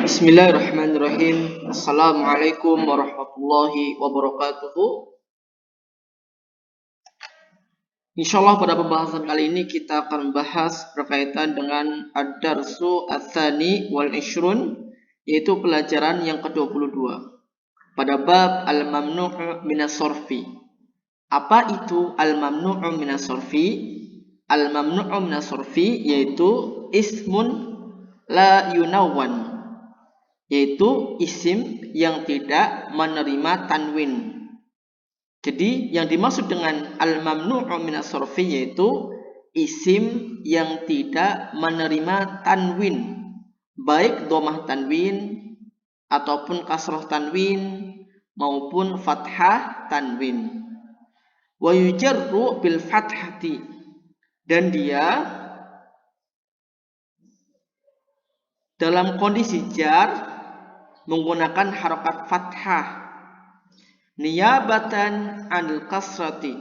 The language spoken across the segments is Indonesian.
Bismillahirrahmanirrahim. Assalamualaikum warahmatullahi wabarakatuh. Insyaallah pada pembahasan kali ini kita akan membahas berkaitan dengan ad-darsu ats-tsani wal ishrun, yaitu pelajaran yang ke-22 pada bab al-mamnu' minas sarfi. Apa itu al-mamnu' minas sarfi? Al-mamnu' minas sarfi yaitu ismun la yunawwan, yaitu isim yang tidak menerima tanwin. Jadi yang dimaksud dengan al-mamnu' minas sarfi yaitu isim yang tidak menerima tanwin, baik dhammah tanwin ataupun kasrah tanwin maupun fathah tanwin. Wa yujarru bil fathati, dan dia dalam kondisi jar menggunakan harokat fathah, niyabatan anil kasrati,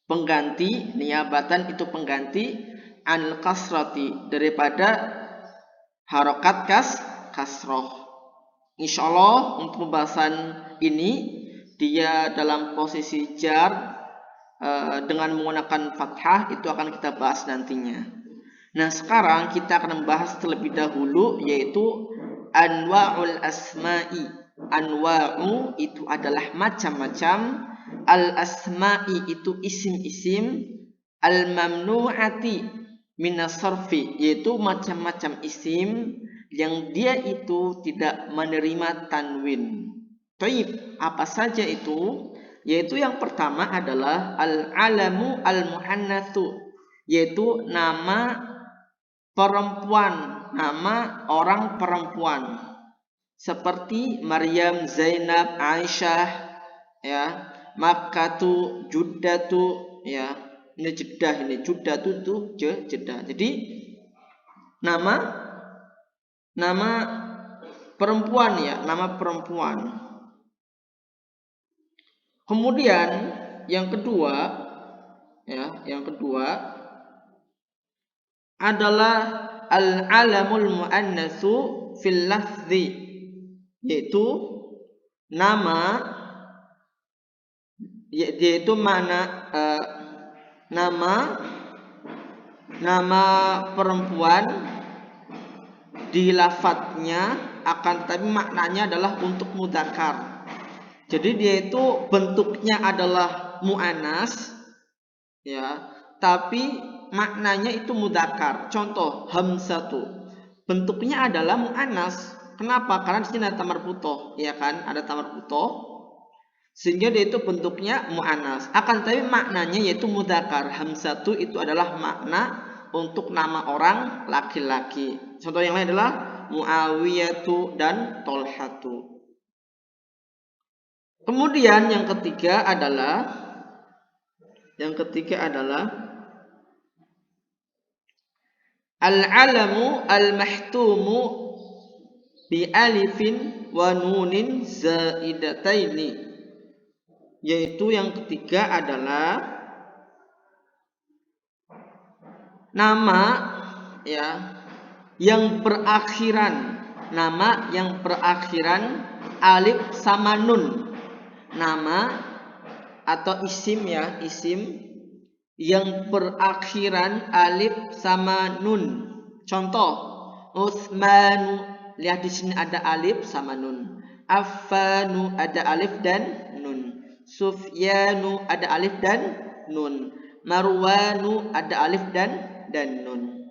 pengganti. Niyabatan itu pengganti, anil kasrati, daripada harokat kasroh. Insyaallah untuk pembahasan ini dia dalam posisi jar dengan menggunakan fathah, itu akan kita bahas nantinya. Nah, sekarang kita akan membahas terlebih dahulu yaitu anwa'ul asma'i. Anwa'u itu adalah macam-macam, al-asma'i itu isim-isim, al-mamnu'ati minas sarfi yaitu macam-macam isim yang dia itu tidak menerima tanwin. Taib, apa saja itu? Yaitu yang pertama adalah al-alamu al-muhannatsu, yaitu nama perempuan, nama orang perempuan, seperti Maryam, Zainab, Aisyah, ya, Makkatu, Juddatu, ya. Ini Jeddah, ini Juddatu itu Jeddah. Jadi nama perempuan, ya, nama perempuan. Kemudian yang kedua, ya, yang kedua adalah al-alamul muannatsu fil lafzi, yaitu nama, yaitu mana nama perempuan di lafadznya, akan tapi maknanya adalah untuk mudzakkar. Jadi dia itu bentuknya adalah muannas, ya, tapi maknanya itu mudzakkar. Contoh hamzatu, bentuknya adalah muannas. Kenapa? Karena di sini ada tamar putoh, ya kan? Ada tamar putoh, sehingga dia itu bentuknya muannas. Akan tapi maknanya yaitu mudzakkar. Hamzatu itu adalah makna untuk nama orang laki-laki. Contoh yang lain adalah Muawiyatu dan Tolhatu. Kemudian yang ketiga adalah al-alamu al-mahtumu bi alifin wa nunin zaidataini, yaitu yang ketiga adalah nama, ya, yang berakhiran, nama yang berakhiran alif sama nun. Nama atau isim, ya, isim yang berakhiran alif sama nun. Contoh Utsmanu, lihat di sini ada alif sama nun. Affanu ada alif dan nun. Sufyanu ada alif dan nun. Marwanu ada alif dan nun.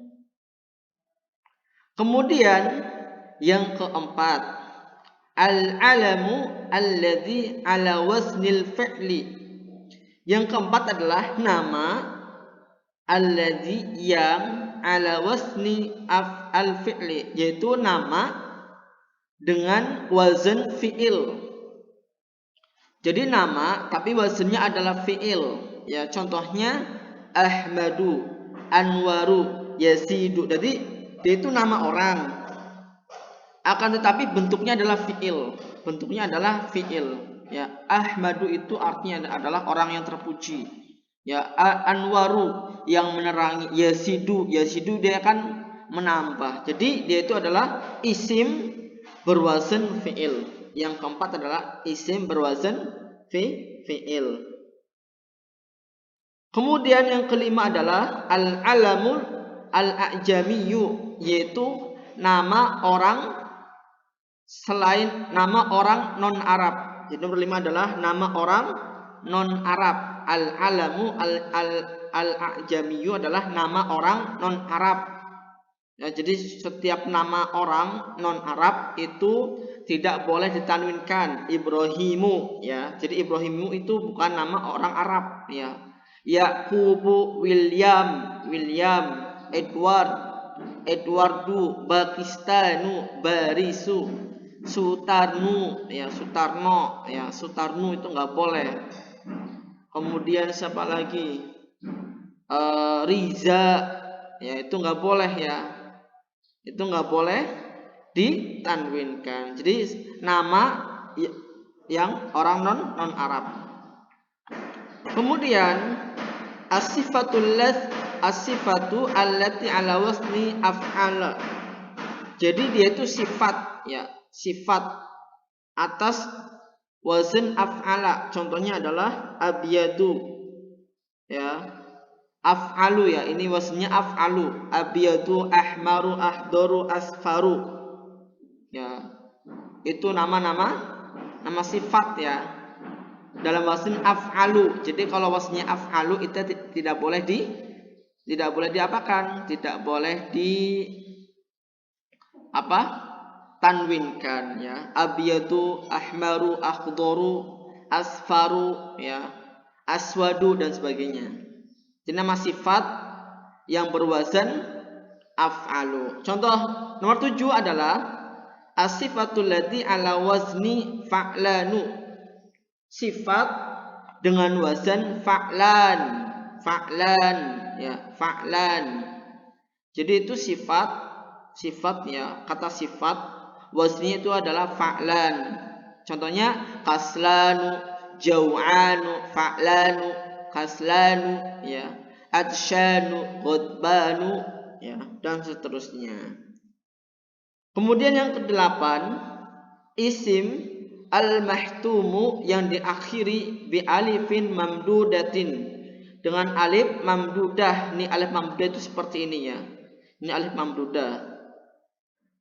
Kemudian yang keempat, al-alamu alladzi ala waznil fi'li. Yang keempat adalah nama alladzi yang ala wazni af'al fi'li, yaitu nama dengan wazan fi'il. Jadi nama tapi wazannya adalah fi'il, ya. Contohnya Ahmadu, Anwaru, Yazidu. Jadi dia itu nama orang, akan tetapi bentuknya adalah fi'il. Bentuknya adalah fi'il, ya. Ahmadu itu artinya adalah orang yang terpuji, ya. Anwaru yang menerangi. Yazidu dia kan menambah. Jadi dia itu adalah isim berwazan fi'il. Yang keempat adalah isim berwazan fi'il. Kemudian yang kelima adalah al-alamul al-a'jamiyyu, yaitu nama orang selain nama orang non Arab. Jadi nomor 5 adalah nama orang non Arab. Al-alamu al-a'jamiyyu adalah nama orang non Arab. Ya, jadi setiap nama orang non Arab itu tidak boleh ditanwinkan. Ibrahimu, ya. Jadi Ibrahimu itu bukan nama orang Arab, ya. Yaqubu, William, Edwardu, Bakistanu, Barisu, Sutarnu, ya, Sutarno, ya, Sutarnu itu nggak boleh. Kemudian siapa lagi? Riza, ya, itu nggak boleh, ya. Itu nggak boleh ditanwinkan. Jadi nama yang orang non Arab. Kemudian as-sifatu allati ala wasni af'ala. Jadi dia itu sifat, ya, sifat atas wazn af'ala. Contohnya adalah abyadu, ya. Af'alu, ya, ini waznnya af'alu. Abyadu, ahmaru, ahdaru, asfaru, ya. Itu nama sifat, ya, dalam wazn af'alu. Jadi kalau waznnya af'alu itu tidak boleh diapakan? Tidak boleh tanwinkan, ya. Abyadu, ahmaru, akhdaru, asfaru, ya, aswadu dan sebagainya. Jadi nama sifat yang berwazan af'alu. Contoh nomor 7 adalah as-sifatul lati ala wazni fa'lanu. Sifat dengan wazan fa'lan, ya, fa'lan. Jadi itu sifat, ya, kata sifat wazni itu adalah fa'lan. Contohnya kaslanu, jau'anu, fa'lanu, kaslanu, ya, adsyanu, ghadbanu, ya, dan seterusnya. Kemudian yang ke-8, isim al-mahtumu yang diakhiri bi alifin mamdudatin, dengan alif mamdudah. Ini alif mamdudah itu seperti ini, ya. Ini alif mamdudah.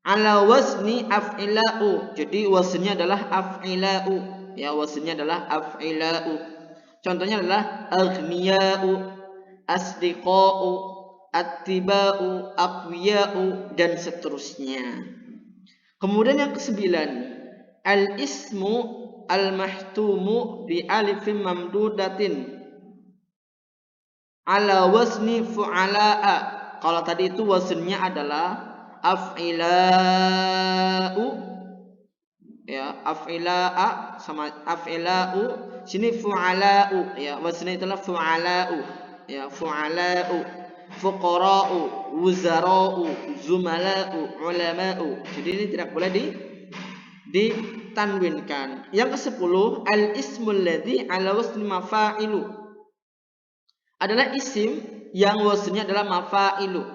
Ala wazni af'ila'u. Jadi waznnya adalah af'ila'u, ya, waznnya adalah af'ila'u. Contohnya adalah aghniya'u, asdiqa'u, attiba'u, aqwiya'u, dan seterusnya. Kemudian yang ke-9, al-ismu al-mahtumu bi alifin mamdudatin ala wazni fu'ala'a. Kalau tadi itu waznnya adalah af'ila'u, ya, af'ila'a sama af'ila'u. Sini fu'ala'u, ya, waznnya itulah fu'ala'u, ya, fu'ala'u, fuqara'u, wuzara'u, zumala'u, ulama'u. Jadi ini tidak boleh ditanwinkan. Yang ke-10, al-ismul ladzi ala wazni mafa'ilu, adalah isim yang waznnya adalah mafa'ilu.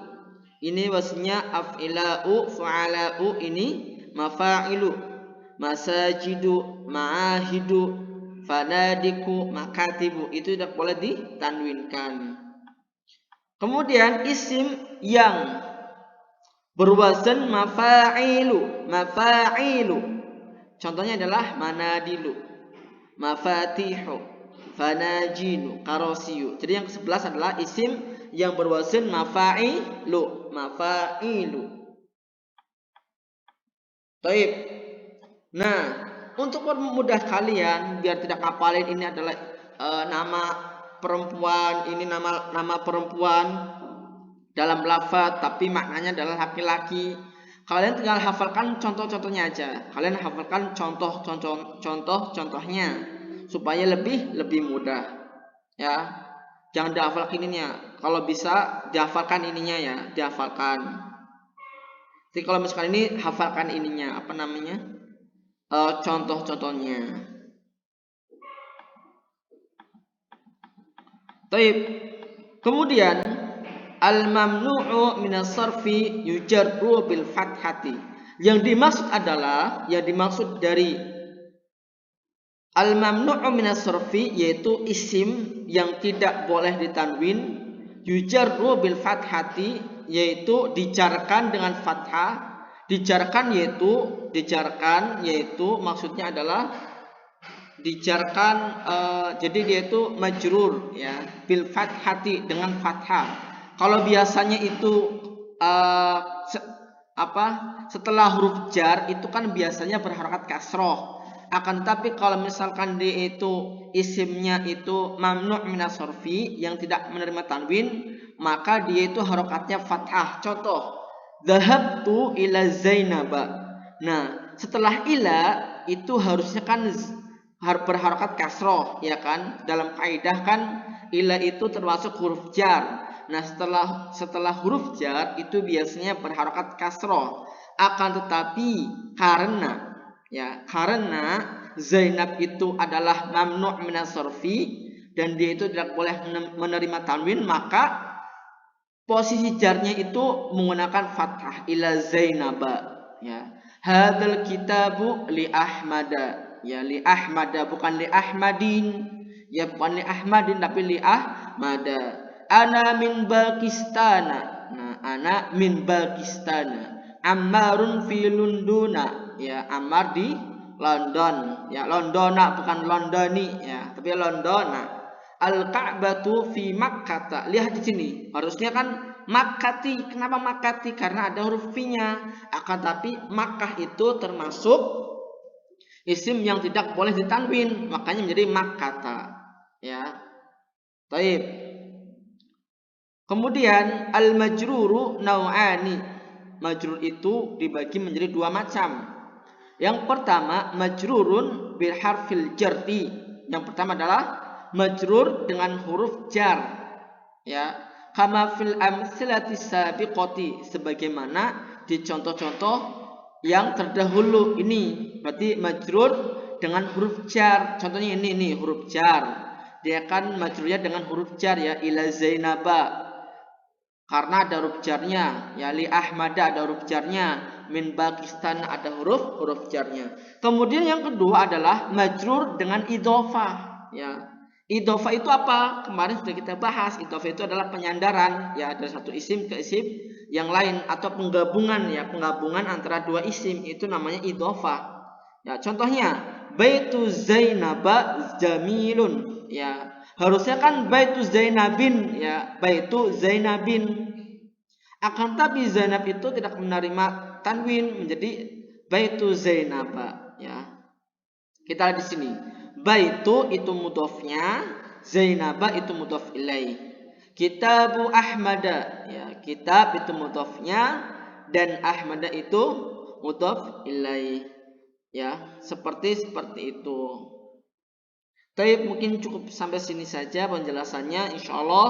Ini waznnya af'ila'u, fu'ala'u, ini mafa'ilu. Masajidu, ma'ahidu, fanadiku, makatibu, itu tidak boleh ditanwinkan. Kemudian isim yang berwazan mafa'ilu, contohnya adalah manadilu, mafatihu, fanajinu, karosiyu. Jadi yang ke-11 adalah isim yang berwazan mafa'ilu. Baik. Nah, untuk memudahkan kalian biar tidak ngapalin ini adalah nama perempuan, ini nama perempuan dalam lafaz tapi maknanya adalah laki-laki. Kalian tinggal hafalkan contoh-contohnya aja. Kalian hafalkan contoh-contohnya supaya lebih mudah, ya. Jangan dihafalkan ininya. Kalau bisa dihafalkan ininya, ya, dihafalkan. Jadi kalau misalkan ini hafalkan ininya, apa namanya? Contoh-contohnya. Baik. Kemudian al-mamnu'u minas sarfi yujarru bil fathati. Yang dimaksud dari al-mamnu'u minas sarfi yaitu isim yang tidak boleh ditanwin, yujarru bil fathati yaitu dijarkan dengan fathah. Dijarkan yaitu maksudnya adalah dijarkan, jadi dia itu majrur ya bil fathati dengan fathah. Kalau biasanya itu setelah huruf jar itu kan biasanya berharokat kasroh. Akan tapi kalau misalkan dia itu isimnya itu mamnu' minas sarfi yang tidak menerima tanwin, maka dia itu harokatnya fathah. Contoh, dhahabtu ila Zainaba. Nah, setelah ila itu harusnya kan berharokat kasroh, ya kan? Dalam kaidah kan ila itu termasuk huruf jar. Nah, setelah huruf jar itu biasanya berharokat kasroh. Akan tetapi karena Zainab itu adalah mamnu' minas sarfi dan dia itu tidak boleh menerima tanwin, maka posisi jarnya itu menggunakan fathah ila Zainaba ya. Hadzal kitabu li Ahmada ya, li Ahmada bukan li Ahmadin ya, bukan li Ahmadin tapi li Ahmada. Ana min Pakistana. Nah, ana min Pakistana. Ammarun fi Lunduna ya, Ammar di London ya, Londona bukan Londoni ya, tapi Londona. Al-Ka'batu fi Makkah. Lihat di sini. Harusnya kan Makkati. Kenapa Makkati? Karena ada huruf V-nya. Akan tapi Makkah itu termasuk isim yang tidak boleh ditanwin, makanya menjadi Makkata. Ya. Baik. Kemudian al-majruru nau'ani. Majrur itu dibagi menjadi dua macam. Yang pertama majrurun bil harfil jarri. Yang pertama adalah majrur dengan huruf jar ya, kama fil amtsilati sabiqati, sebagaimana di contoh-contoh yang terdahulu. Ini berarti majrur dengan huruf jar. Contohnya ini huruf jar, dia kan majrurnya dengan huruf jar ya, ila Zainaba karena ada huruf jarnya ya, li Ahmada ada huruf jarnya, min Pakistan ada huruf jarnya. Kemudian yang kedua adalah majrur dengan idhofah ya. Idhofah itu apa? Kemarin sudah kita bahas. Idhofah itu adalah penyandaran ya, dari satu isim ke isim yang lain, atau penggabungan ya, penggabungan antara dua isim, itu namanya idhofah. Ya, contohnya baitu Zainaba jamilun ya. Harusnya kan baitu Zainabin ya, baitu Zainabin. Akan tapi Zainab itu tidak menerima tanwin menjadi baitu Zainaba ya. Kita lihat di sini. Baitu itu mudhofnya, Zainaba itu mudhof ilaih. Kitabu Ahmada ya, kitab itu mudhofnya dan Ahmada itu mudhof ilaih. Ya, seperti itu. Tapi mungkin cukup sampai sini saja penjelasannya. Insyaallah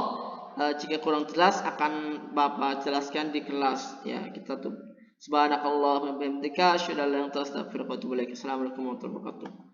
jika kurang jelas akan Bapak jelaskan di kelas ya. Kita tuh subhanakallahumma wa bihamdika asyhadu an la ilaha illa anta astaghfiruka wa atubu ilaik. Assalamualaikum warahmatullahi wabarakatuh.